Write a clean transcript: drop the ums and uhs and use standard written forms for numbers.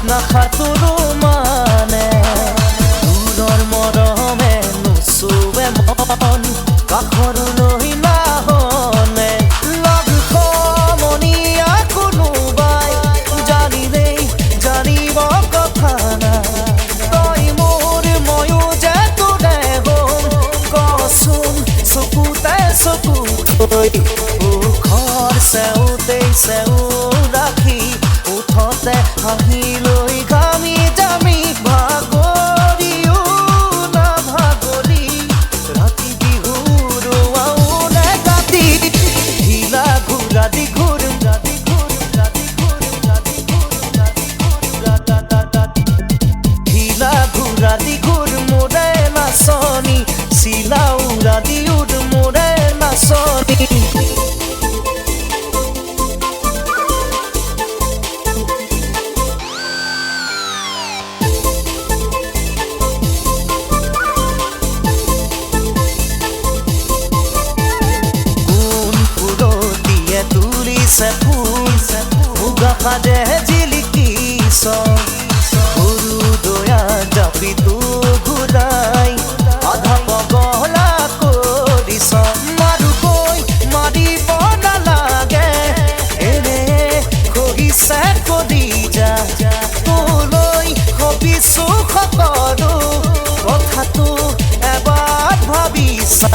নাখাটোৰো মানে দূৰৰ মৰমে নুচুৱে মন কাষৰলৈ নাহনে লগ সমনীয়া কোনোবাই জানিলেই জানিব কথা নাই তই মোৰ ময়ো যে তোৰে হম কচোন চকুতে চকু থৈ ঘৰ চেউতেই চেউ ৰাখি উঠতে হাঁহি লৈ ঘামি জামি ভাগৰিও নাভাগৰি ৰাতি বিহুৰ আউনে কাটি ঢিলা ঘূৰা দি ঘূৰিম ৰাতি ঘূৰিম ৰাতি ঘূৰিম ৰাতি ঘূৰিম ৰাতি ঘূৰিম ঢিলা ঘূৰা দি ঘূৰ মোৰে নাচনি চিলা উৰা দি উৰ মোৰে নাচনি তুলিছে ফুল মুগা সাজে জিলিকিছ সৰু দয়া জাপিটো ঘূৰাই আধা পগলা কৰিছ মাৰুকৈ মাৰিব নালাগে এনে খহিছে কৰি যা তোলৈ ভাবিছো সকলো কথাটো এবাৰ ভাবিছা